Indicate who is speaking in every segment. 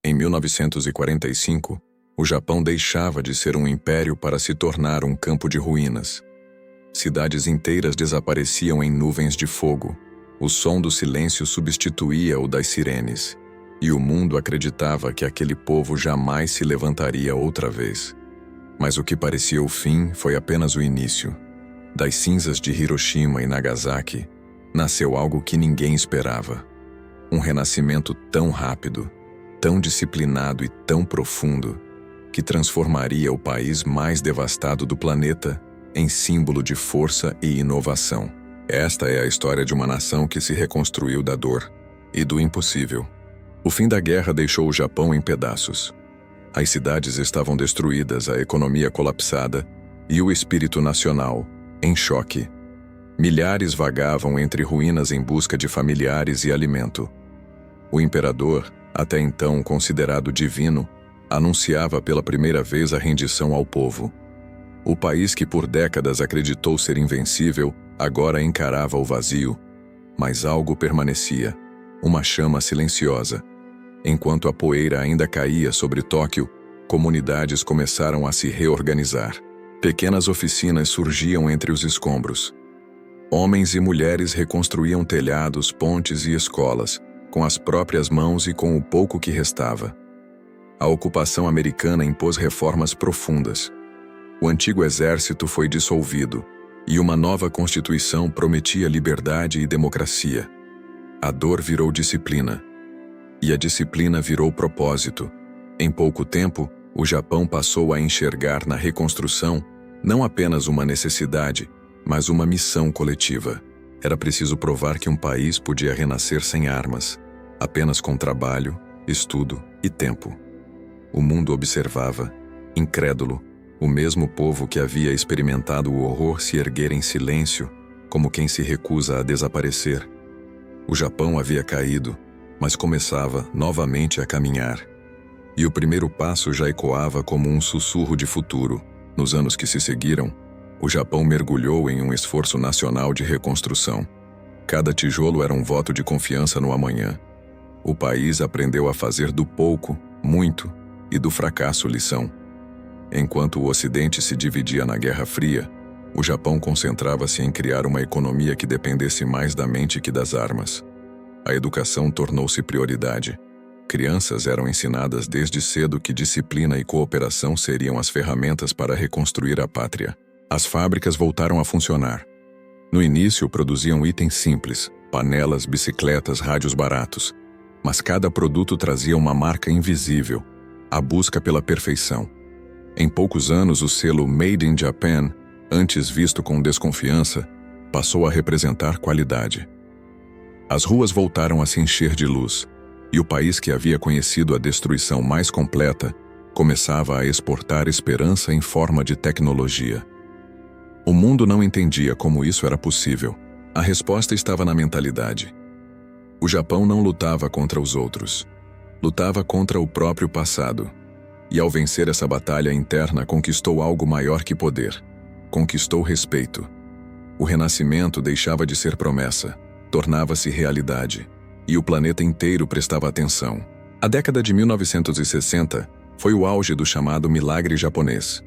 Speaker 1: Em 1945, o Japão deixava de ser um império para se tornar um campo de ruínas. Cidades inteiras desapareciam em nuvens de fogo. O som do silêncio substituía o das sirenes. E o mundo acreditava que aquele povo jamais se levantaria outra vez. Mas o que parecia o fim foi apenas o início. Das cinzas de Hiroshima e Nagasaki, nasceu algo que ninguém esperava. Um renascimento tão rápido, tão disciplinado e tão profundo, que transformaria o país mais devastado do planeta em símbolo de força e inovação. Esta é a história de uma nação que se reconstruiu da dor e do impossível. O fim da guerra deixou o Japão em pedaços. As cidades estavam destruídas, a economia colapsada e o espírito nacional em choque. Milhares vagavam entre ruínas em busca de familiares e alimento. O imperador, até então considerado divino, anunciava pela primeira vez a rendição ao povo. O país que por décadas acreditou ser invencível, agora encarava o vazio, mas algo permanecia, uma chama silenciosa. Enquanto a poeira ainda caía sobre Tóquio, comunidades começaram a se reorganizar. Pequenas oficinas surgiam entre os escombros. Homens e mulheres reconstruíam telhados, pontes e escolas, com as próprias mãos e com o pouco que restava. A ocupação americana impôs reformas profundas. O antigo exército foi dissolvido, e uma nova constituição prometia liberdade e democracia. A dor virou disciplina, e a disciplina virou propósito. Em pouco tempo, o Japão passou a enxergar na reconstrução não apenas uma necessidade, mas uma missão coletiva. Era preciso provar que um país podia renascer sem armas, apenas com trabalho, estudo e tempo. O mundo observava, incrédulo, o mesmo povo que havia experimentado o horror se erguer em silêncio, como quem se recusa a desaparecer. O Japão havia caído, mas começava novamente a caminhar. E o primeiro passo já ecoava como um sussurro de futuro. Nos anos que se seguiram, o Japão mergulhou em um esforço nacional de reconstrução. Cada tijolo era um voto de confiança no amanhã. O país aprendeu a fazer do pouco, muito, e do fracasso lição. Enquanto o Ocidente se dividia na Guerra Fria, o Japão concentrava-se em criar uma economia que dependesse mais da mente que das armas. A educação tornou-se prioridade. Crianças eram ensinadas desde cedo que disciplina e cooperação seriam as ferramentas para reconstruir a pátria. As fábricas voltaram a funcionar. No início, produziam itens simples, panelas, bicicletas, rádios baratos. Mas cada produto trazia uma marca invisível, a busca pela perfeição. Em poucos anos, o selo Made in Japan, antes visto com desconfiança, passou a representar qualidade. As ruas voltaram a se encher de luz, e o país que havia conhecido a destruição mais completa começava a exportar esperança em forma de tecnologia. O mundo não entendia como isso era possível. A resposta estava na mentalidade. O Japão não lutava contra os outros. Lutava contra o próprio passado. E ao vencer essa batalha interna, conquistou algo maior que poder. Conquistou respeito. O renascimento deixava de ser promessa, tornava-se realidade. E o planeta inteiro prestava atenção. A década de 1960 foi o auge do chamado milagre japonês.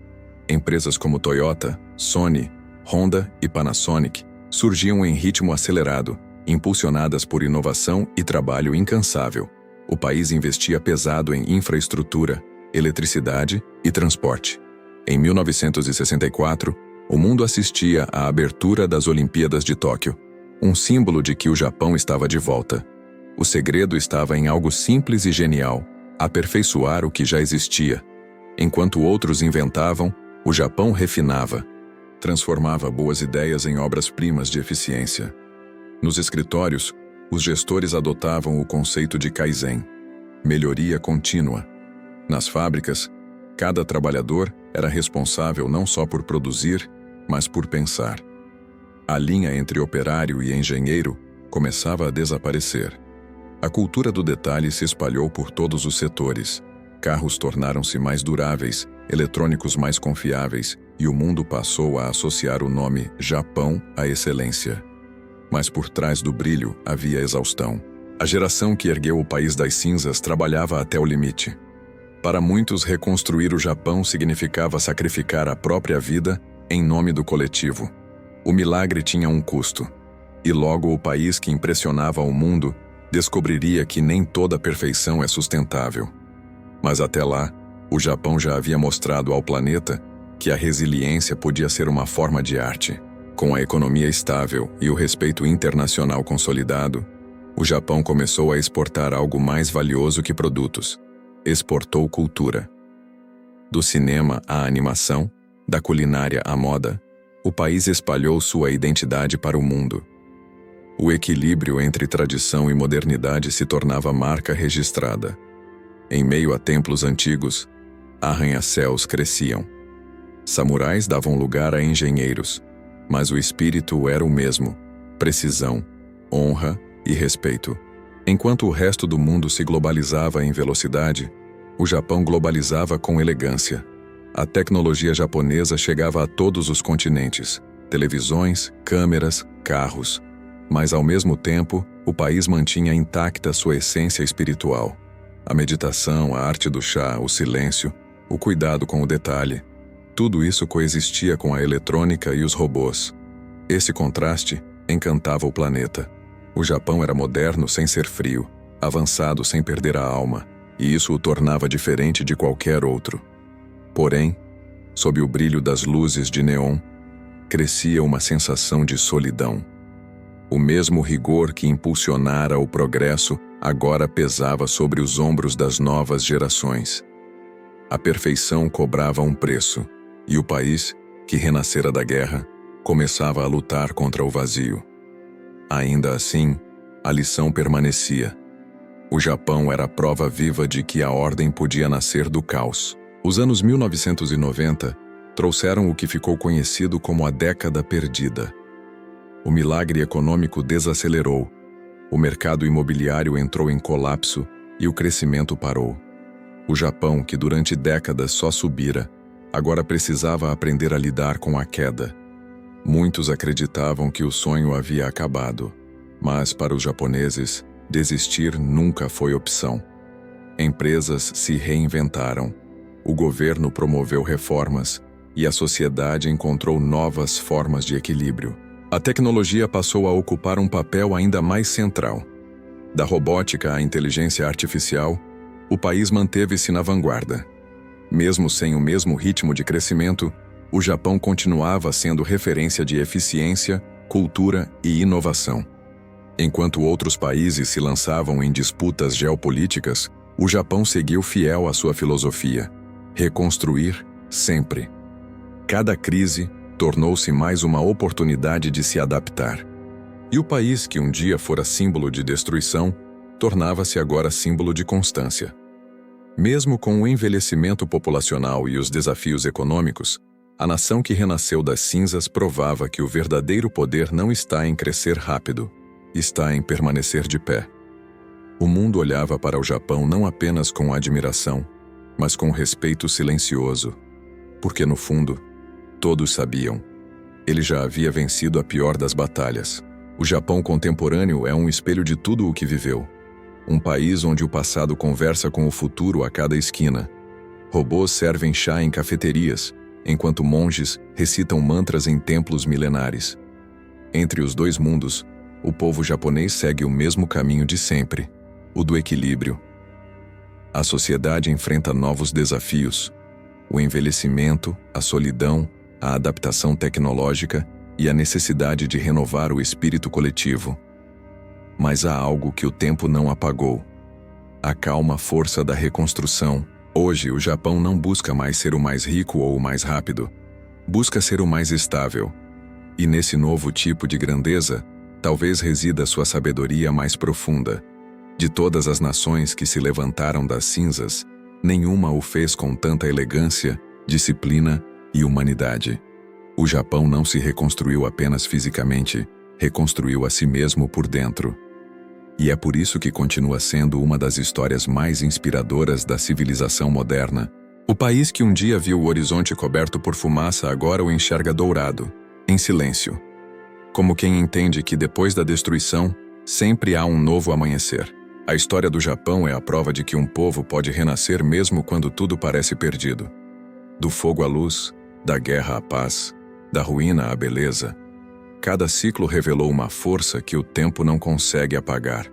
Speaker 1: Empresas como Toyota, Sony, Honda e Panasonic surgiam em ritmo acelerado, impulsionadas por inovação e trabalho incansável. O país investia pesado em infraestrutura, eletricidade e transporte. Em 1964, o mundo assistia à abertura das Olimpíadas de Tóquio, um símbolo de que o Japão estava de volta. O segredo estava em algo simples e genial: aperfeiçoar o que já existia. Enquanto outros inventavam, o Japão refinava, transformava boas ideias em obras-primas de eficiência. Nos escritórios, os gestores adotavam o conceito de Kaizen, melhoria contínua. Nas fábricas, cada trabalhador era responsável não só por produzir, mas por pensar. A linha entre operário e engenheiro começava a desaparecer. A cultura do detalhe se espalhou por todos os setores. Carros tornaram-se mais duráveis, eletrônicos mais confiáveis, e o mundo passou a associar o nome Japão à excelência. Mas por trás do brilho havia exaustão. A geração que ergueu o país das cinzas trabalhava até o limite. Para muitos, reconstruir o Japão significava sacrificar a própria vida em nome do coletivo. O milagre tinha um custo. E logo o país que impressionava o mundo descobriria que nem toda perfeição é sustentável. Mas até lá, o Japão já havia mostrado ao planeta que a resiliência podia ser uma forma de arte. Com a economia estável e o respeito internacional consolidado, o Japão começou a exportar algo mais valioso que produtos. Exportou cultura. Do cinema à animação, da culinária à moda, o país espalhou sua identidade para o mundo. O equilíbrio entre tradição e modernidade se tornava marca registrada. Em meio a templos antigos, arranha-céus cresciam. Samurais davam lugar a engenheiros, mas o espírito era o mesmo: precisão, honra e respeito. Enquanto o resto do mundo se globalizava em velocidade, o Japão globalizava com elegância. A tecnologia japonesa chegava a todos os continentes: televisões, câmeras, carros. Mas, ao mesmo tempo, o país mantinha intacta sua essência espiritual. A meditação, a arte do chá, o silêncio, o cuidado com o detalhe. Tudo isso coexistia com a eletrônica e os robôs. Esse contraste encantava o planeta. O Japão era moderno sem ser frio, avançado sem perder a alma, e isso o tornava diferente de qualquer outro. Porém, sob o brilho das luzes de neon, crescia uma sensação de solidão. O mesmo rigor que impulsionara o progresso agora pesava sobre os ombros das novas gerações. A perfeição cobrava um preço, e o país, que renascera da guerra, começava a lutar contra o vazio. Ainda assim, a lição permanecia. O Japão era a prova viva de que a ordem podia nascer do caos. Os anos 1990 trouxeram o que ficou conhecido como a década perdida. O milagre econômico desacelerou, o mercado imobiliário entrou em colapso e o crescimento parou. O Japão, que durante décadas só subira, agora precisava aprender a lidar com a queda. Muitos acreditavam que o sonho havia acabado, mas para os japoneses, desistir nunca foi opção. Empresas se reinventaram, o governo promoveu reformas e a sociedade encontrou novas formas de equilíbrio. A tecnologia passou a ocupar um papel ainda mais central. Da robótica à inteligência artificial, o país manteve-se na vanguarda. Mesmo sem o mesmo ritmo de crescimento, o Japão continuava sendo referência de eficiência, cultura e inovação. Enquanto outros países se lançavam em disputas geopolíticas, o Japão seguiu fiel à sua filosofia: reconstruir sempre. Cada crise tornou-se mais uma oportunidade de se adaptar. E o país que um dia fora símbolo de destruição, tornava-se agora símbolo de constância. Mesmo com o envelhecimento populacional e os desafios econômicos, a nação que renasceu das cinzas provava que o verdadeiro poder não está em crescer rápido, está em permanecer de pé. O mundo olhava para o Japão não apenas com admiração, mas com respeito silencioso, porque no fundo, todos sabiam. Ele já havia vencido a pior das batalhas. O Japão contemporâneo é um espelho de tudo o que viveu. Um país onde o passado conversa com o futuro a cada esquina. Robôs servem chá em cafeterias, enquanto monges recitam mantras em templos milenares. Entre os dois mundos, o povo japonês segue o mesmo caminho de sempre, o do equilíbrio. A sociedade enfrenta novos desafios: o envelhecimento, a solidão, a adaptação tecnológica e a necessidade de renovar o espírito coletivo. Mas há algo que o tempo não apagou: a calma força da reconstrução. Hoje, o Japão não busca mais ser o mais rico ou o mais rápido. Busca ser o mais estável. E nesse novo tipo de grandeza, talvez resida sua sabedoria mais profunda. De todas as nações que se levantaram das cinzas, nenhuma o fez com tanta elegância, disciplina e humanidade. O Japão não se reconstruiu apenas fisicamente, reconstruiu a si mesmo por dentro. E é por isso que continua sendo uma das histórias mais inspiradoras da civilização moderna. O país que um dia viu o horizonte coberto por fumaça agora o enxerga dourado, em silêncio. Como quem entende que depois da destruição, Sempre há um novo amanhecer. A história do Japão é a prova de que um povo pode renascer mesmo quando tudo parece perdido. Do fogo à luz, da guerra à paz, da ruína à beleza, cada ciclo revelou uma força que o tempo não consegue apagar.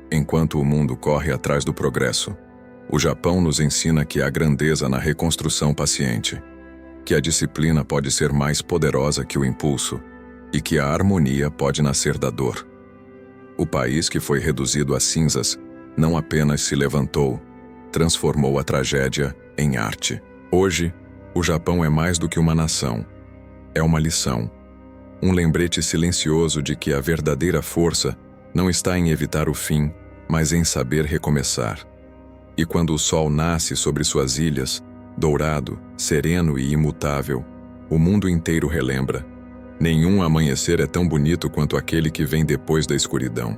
Speaker 1: Enquanto o mundo corre atrás do progresso, o Japão nos ensina que há grandeza na reconstrução paciente, que a disciplina pode ser mais poderosa que o impulso e que a harmonia pode nascer da dor. O país que foi reduzido a cinzas não apenas se levantou, transformou a tragédia em arte. Hoje, o Japão é mais do que uma nação. É uma lição. Um lembrete silencioso de que a verdadeira força não está em evitar o fim, mas em saber recomeçar. E quando o sol nasce sobre suas ilhas, dourado, sereno e imutável, o mundo inteiro relembra: nenhum amanhecer é tão bonito quanto aquele que vem depois da escuridão.